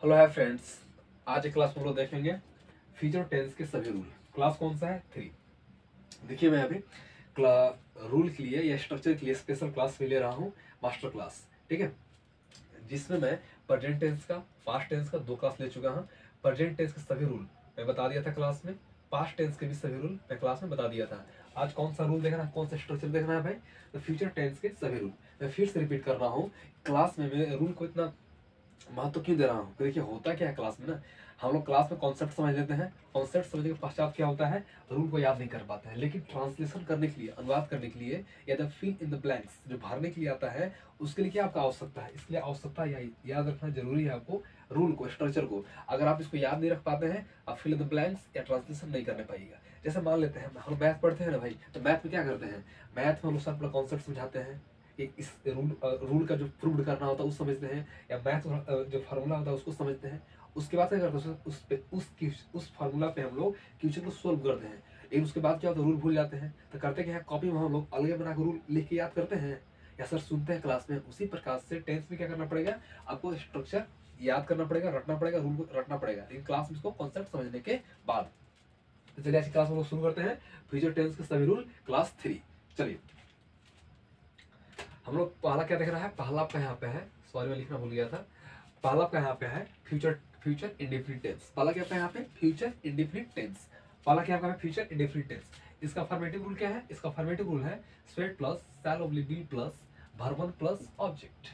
Hello hi friends. आज एक class में हम लोग देखेंगे फ्यूचर टेंस के सभी रूल। क्लास कौन सा है? 3। देखिए मैं अभी रूल के लिए या स्ट्रक्चर के लिए स्पेशल क्लास भी ले रहा हूँ, मास्टर क्लास। ठीक है, जिसमें मैं प्रेजेंट टेंस का, पास्ट टेंस का 2 क्लास ले चुका हूँ। प्रेजेंट टेंस के सभी रूल मैं बता दिया था क्लास में, पास्ट टेंस के भी सभी रूल मैं क्लास में बता दिया था। आज कौन सा रूल देखना है, कौन सा स्ट्रक्चर देखना है भाई? तो फ्यूचर टेंस के सभी रूल मैं फिर से रिपीट कर रहा हूँ। क्लास में मैं रूल को इतना महत्व क्यों दे रहा हूँ? देखिए होता क्या है क्लास में ना, हम लोग क्लास में कॉन्सेप्ट समझ लेते हैं, कॉन्सेप्ट समझने के पश्चात क्या होता है, रूल को याद नहीं कर पाते हैं। लेकिन ट्रांसलेशन करने के लिए, अनुवाद करने के लिए या the fill in the blanks जो भरने के लिए आता है, उसके लिए क्या आपका आवश्यकता है? इसलिए आवश्यकता याद रखना जरूरी है आपको, रूल को, स्ट्रक्चर को। अगर आप इसको याद नहीं रख पाते हैं, आप फिल इन द ब्लैंक्स या ट्रांसलेशन नहीं करने पाएगा। जैसे मान लेते हैं हम मैथ पढ़ते हैं ना भाई, तो मैथ में क्या करते हैं, मैथ में हम लोग सब कॉन्सेप्ट समझाते हैं, इस रूल का जो प्रूव करना होता है उस समझते हैं, या मैथ जो फार्मूला होता है उसको समझते हैं। उसके बाद क्या करते हैं, उस फार्मूला पे हम लोग क्वेश्चन को सोल्व करते हैं। लेकिन उसके बाद क्या होता है, रूल भूल जाते हैं। तो करते क्या है, कॉपी में हम लोग अलग बना के रूल लिख के याद करते हैं, या सर सुनते हैं क्लास में। उसी प्रकार से टेंस में क्या करना पड़ेगा, आपको स्ट्रक्चर याद करना पड़ेगा, रटना पड़ेगा, रूल को रटना पड़ेगा, लेकिन क्लास में इसको कॉन्सेप्ट समझने के बाद। तो चलिए ऐसी क्लास में लोग शुरू करते हैं, फ्यूचर टेंस के सभी रूल, क्लास 3। चलिए हम लोग पहला क्या देख रहा है, पहला आपका यहाँ पे है, सॉरी मैं लिखना भूल गया था। पहला आपका यहाँ पे है फ्यूचर फ्यूचर इंडेफिनिट टेंस। पहला क्या आपका यहाँ पे, फ्यूचर इंडेफिनिट टेंस। पहला क्या आपका है, फ्यूचर इंडेफिनिट टेंस। इसका फॉर्मेटिव रूल क्या है? इसका फॉर्मेटिव रूल है स्वेट plus shall oblique be plus verb plus object.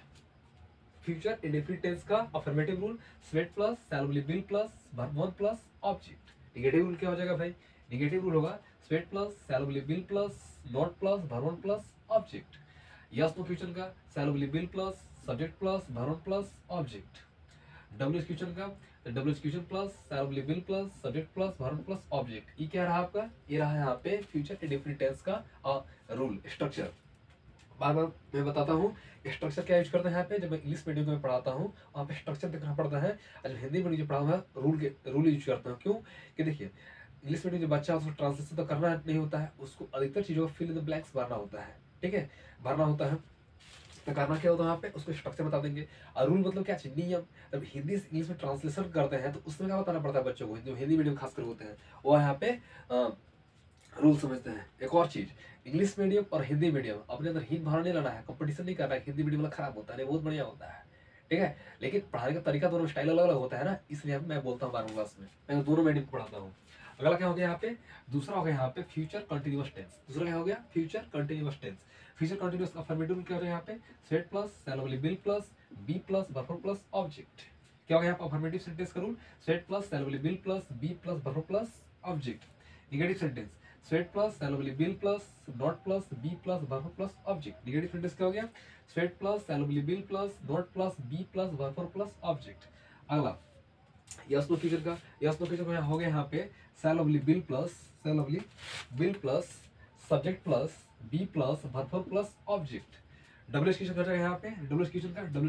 Future indefinite tense का अफर्मेटिव रूल स्वेट plus shall oblique be plus verb plus object. Negative rule क्या हो जाएगा भाई? निगेटिव रूल होगा स्वेट plus shall oblique be plus not plus verb plus object. Yes no question का shall oblique be plus subject plus verb plus object. W question का W question plus shall oblique be plus subject plus verb plus object. ये क्या रहा आपका? ये रहा यहाँ पे फ्यूचर इंडेफिनिट टेंस का रूल, स्ट्रक्चर। बार बार मैं बताता हूँ स्ट्रक्चर क्या यूज करते हैं यहाँ पे। जब मैं इंग्लिश मीडियम में पढ़ाता हूँ वहाँ पे स्ट्रक्चर देखना पड़ता है, और जब हिंदी मीडियम जो पढ़ा हुआ है रूल यूज करता हूँ। क्यों कि देखिए इंग्लिश मीडियम जो बच्चा है उसको ट्रांसलेशन तो करना नहीं होता है, उसको अधिकतर चीज़ों को फिल इन द ब्लैंक्स भरना होता है। ठीक है, भरना होता है। तो करना क्या होता है वहाँ पे, उसको स्ट्रक्चर बता देंगे। और रूल मतलब क्या चीज, नियम। जब हिंदी से इंग्लिश में ट्रांसलेशन करते हैं तो उसमें क्या बताना पड़ता है बच्चों को, जो हिंदी मीडियम खासकर होते हैं वो यहाँ पे रूल समझते हैं। एक और चीज, इंग्लिश मीडियम और हिंदी मीडियम अपने अंदर हिंद भावना नहीं लाना है, कंपटीशन नहीं करना है, हिंदी मीडियम वाला खराब होता है, नहीं बहुत बढ़िया होता है। ठीक है, लेकिन पढ़ाने का तरीका दोनों स्टाइल अलग अलग होता है ना, इसलिए मैं बोलता हूँ 12वीं क्लास में मैं दोनों मीडियम को पढ़ाता हूँ। अगला क्या हो गया यहाँ पे, दूसरा हो गया यहाँ पे फ्यूचर कंटिन्यूअस टेंस। दूसरा क्या हो गया, future continuous tense. Future continuous affirmative क्या हो गया यहाँ पे, स्वेट plus shall oblique will plus be plus verb plus object. क्या हो गया यहाँ पे अफर्मेटिव सेंटेंस का रूल, स्वेट plus shall oblique will plus be plus verb plus object. Negative sentence स्वेट plus shall oblique will plus not plus be plus verb plus object. Negative sentence क्या हो गया, स्वेट plus shall oblique will plus not plus be plus verb plus object. अगला yes no future का, yes no future का हो गया यहाँ पे shall oblique will plus subject plus be plus verb plus object. W question का यहाँ पे W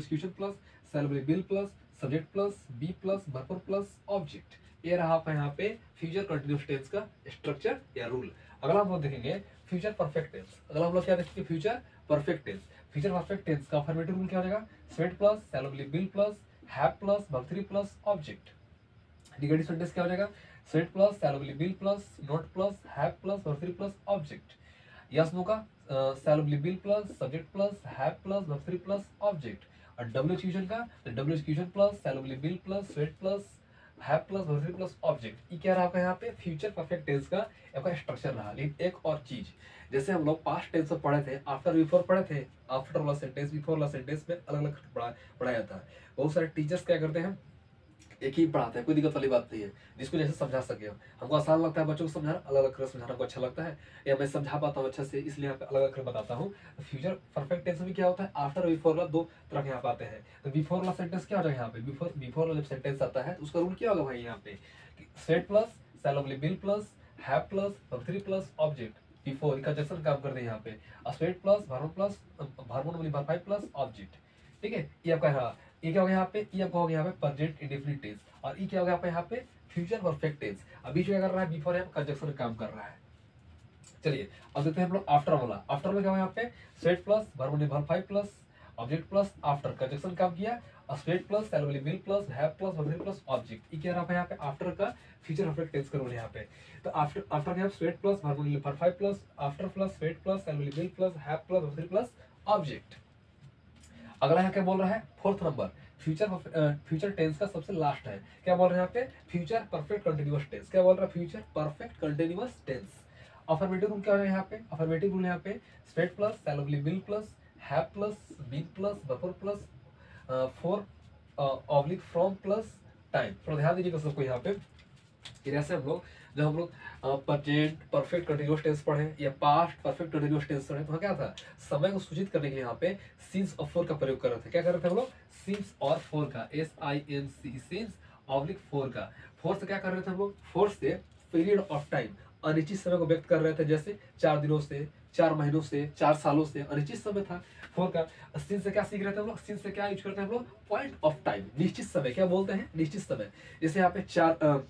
question plus shall oblique will plus subject plus be plus verb plus object. ये रहा आपका यहाँ पे फ्यूचर कंटिन्यूअस टेंस का स्ट्रक्चर या रूल। अगला हम लोग देखेंगे फ्यूचर परफेक्ट टेंस। अगला हम लोग क्या देखेंगे, future perfect tense. Future perfect tense का अफर्मेटिव रूल क्या हो जाएगा, स्वेट plus shall oblique will plus have plus verb 3 plus object. Negative sentence क्या हो जाएगा, स्वेट plus shall oblique will plus not plus have plus verb 3 plus object. Yes no का shall oblique will plus subject plus have plus verb 3 plus object. और W question का W question plus shall oblique will plus sweat plus have plus verb 3 plus object. ये क्या रहा आपका यहाँ पे, future perfect tense का आपका स्ट्रक्चर रहा। लेकिन एक और चीज, जैसे हम लोग पास्ट टेंस में पढ़े थे, आफ्टर बिफोर पढ़े थे, आफ्टर वाला सेंटेंस बिफोर वाला सेंटेंस में अलग अलग पढ़ाया जाता है। बहुत सारे टीचर्स क्या करते हैं, एक ही पढ़ाते हैं, कोई दिक्कत वाली बात नहीं है, जिसको जैसे समझा सके। हमको आसान लगता है बच्चों को समझाना, अलग अलग कर समझाना हमको अच्छा लगता है, या मैं समझा पाता हूँ अच्छा से, इसलिए यहाँ पे अलग अलग कर बताता हूँ। फ्यूचर परफेक्ट टेंस में क्या होता है, आफ्टर और बिफोर वाला 2 तरह के यहाँ पे आते हैं। तो बिफोर वाला सेंटेंस क्या हो जाएगा यहाँ पे, बिफोर वाला जब सेंटेंस आता है तो उसका रूल क्या होगा भाई, यहाँ पे स्वेट plus shall oblique will plus have plus verb 3 plus object. Before conjunction काम करते हैं यहाँ पे, स्वेट प्लस वर्ब 5 प्लस ऑब्जेक्ट। ठीक है, ये आपका रहा। ये क्या हो गया यहाँ पे, ये आपका हो गया यहाँ पे प्रेजेंट इंडेफिनिट टेंस। और ये क्या हो गया आपका यहाँ पे फ्यूचर परफेक्ट टेंस। अभी जो क्या कर रहा है, बिफोर यहाँ कंजक्शन काम कर रहा है। चलिए अब देखते हैं हम लोग आफ्टर वाला। आफ्टर में क्या हुआ यहाँ पे, स्वेट plus verb 5 plus object plus after conjunction काम किया, state plus shall will plus have plus verb plus object. ये क्या रहा है यहाँ पे आफ्टर का फ्यूचर परफेक्ट टेंस का रूल है यहाँ पे। तो आफ्टर आफ्टर क्या है state plus verb will perfect plus after plus state plus shall will plus have plus verb plus object. अगला है क्या बोल रहा है फोर्थ नंबर फ्यूचर टेंस का सबसे लास्ट है। क्या बोल रहे हैं यहाँ पे फ्यूचर परफेक्ट कंटिन्यूअस टेंस। क्या बोल रहा है future perfect continuous tense. Affirmative rule क्या है यहाँ पे अफर्मेटिव रूल यहाँ पे state plus shall will plus have plus been plus verb plus for oblique from plus time. थोड़ा ध्यान दीजिएगा सबको यहाँ पे। जैसे जब हम लोग प्रेजेंट परफेक्ट कंटिन्यूअस टेंस पढ़े या पास्ट परफेक्ट कंटिन्यूअस टेंस पढ़े तो क्या था समय को सूचित करने के लिए यहाँ पे सिंस और फोर का प्रयोग कर रहे थे। क्या कर रहे थे हम लोग सिंस और फोर का SINC सिंस ऑब्लिक फोर का। फोर से क्या कर रहे थे हम लोग फोर से पीरियड ऑफ टाइम अनिश्चित समय को व्यक्त कर रहे थे जैसे 4 दिनों से 4 महीनों से 4 सालों से अनिश्चित समय था फोर का। सिंस से क्या सीख रहे थे हम लोग सिंस से क्या यूज करते हैं हम लोग पॉइंट ऑफ टाइम निश्चित समय। क्या बोलते हैं निश्चित समय। जैसे यहाँ पे 4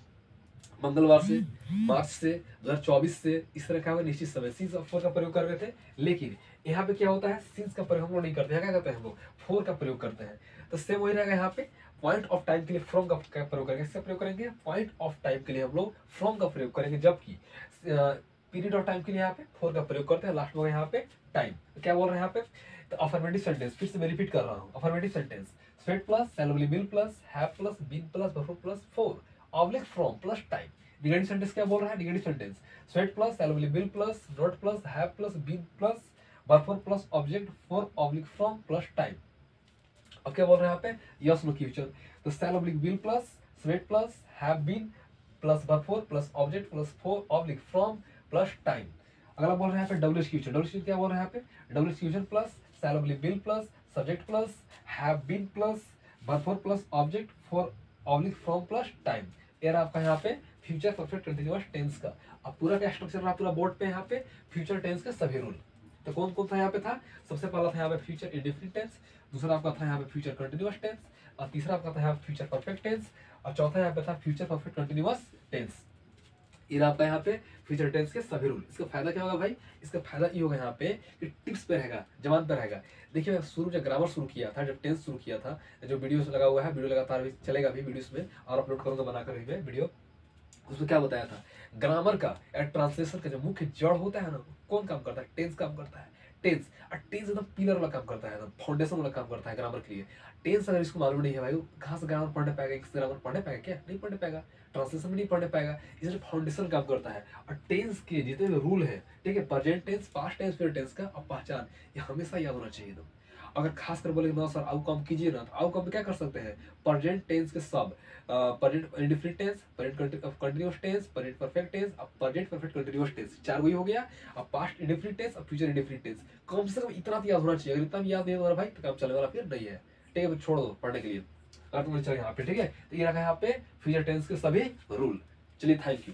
मंगलवार से मार्च से 2024 से इस तरह का निश्चित समय सिंस और फोर का प्रयोग कर रहे थे। लेकिन यहाँ पे क्या होता है सिंस का प्रयोग हम लोग नहीं करते हैं। क्या करते हैं हम लोग फोर का प्रयोग करते हैं। तो सेम वही रहेगा यहाँ पे पॉइंट ऑफ टाइम के लिए फ्रॉम का प्रयोग करेंगे। इसका प्रयोग करेंगे पॉइंट ऑफ टाइम के लिए हम लोग फ्रॉम का प्रयोग करेंगे जबकि पीरियड ऑफ टाइम के लिए यहाँ पे फोर का प्रयोग करते हैं। लास्ट में यहाँ पे टाइम। तो क्या बोल रहे हैं यहाँ पे तो अफर्मेटिव सेंटेंस फिर से मैं रिपीट कर रहा हूँ affirmative sentence state plus shall will plus have plus been plus verb plus for oblique from plus time. Negative sentence क्या बोल रहा है negative sentence state plus shall will plus not plus have plus been plus verb plus object for oblique from plus time. अब क्या बोल रहे हैं यहाँ पे यस नो फ्यूचर तो shall will plus state plus have been plus verb plus object plus for oblique from plus time. अगला बोल रहे हैं यहाँ पे डब्ल्यू क्या बोल रहे हैं यहाँ पे W plus shall will plus subject plus have been plus verb plus object for oblique from plus time. ये रहा आपका यहाँ पे फ्यूचर परफेक्ट कंटिन्यूअस टेंस का। अब पूरा क्या स्ट्रक्चर रहा पूरा बोर्ड पे यहाँ पे फ्यूचर टेंस के सभी रूल। तो कौन कौन सा यहाँ पे था सबसे पहला था यहाँ पे फ्यूचर इंडेफिनिट टेंस दूसरा आपका था यहाँ पे फ्यूचर कंटिन्यूअस टेंस और तीसरा आपका था यहाँ पे फ्यूचर परफेक्ट टेंस और चौथा यहाँ पे था फ्यूचर परफेक्ट कंटिन्यूअस टेंस। ये आपका यहाँ पे फ्यूचर टेंस के सभी रूल। इसका फायदा क्या होगा भाई इसका फायदा ये होगा यहाँ पे कि टिप्स पे रहेगा जवान पे रहेगा। देखिए शुरू जब ग्रामर शुरू किया था जब टेंस शुरू किया था जो वीडियोस लगा हुआ है वीडियो लगातार भी चलेगा भी वीडियोस में और अपलोड करूंगा बनाकर भी मैं वीडियो। उसमें क्या बताया था ग्रामर का या ट्रांसलेशन का जो मुख्य जड़ होता है ना कौन काम करता है टेंस काम करता है। टेंस टेंस एकदम पिलर वाला काम करता है एकदम फाउंडेशन वाला काम करता है ग्रामर के लिए। टेंस अगर इसको मालूम नहीं है भाई वो कहाँ से ग्रामर पढ़ने पाएगा किस ग्रामर पढ़ने पाएगा क्या नहीं पढ़ने पाएगा ट्रांसलेशन में नहीं पढ़ने पाएगा। इसलिए फाउंडेशन काम करता है और टेंस के जितने भी रूल है ठीक है present tense past tense future tense का अब पहचान ये हमेशा याद होना चाहिए एकदम। अगर खास कर बोले ना सर आउ काम कीजिए ना तो आउ काम क्या कर सकते हैं प्रेजेंट टेंस के सब present indefinite tense present continuous tense present perfect tense अब प्रेजेंट परफेक्ट कंटिन्यूअस टेंस 4 वही हो गया। अब पास्ट इंडेफिनिट टेंस अब फ्यूचर इंडेफिनिट टेंस कम से कम इतना तो याद होना चाहिए। अगर इतना भी याद नहीं होगा भाई तो काम चलने वाला फिर नहीं है। ठीक है छोड़ दो पढ़ने के लिए अगर तुम चले यहाँ पे ठीक है। तो ये रखा है यहाँ पे फ्यूचर टेंस के सभी रूल। चलिए थैंक यू।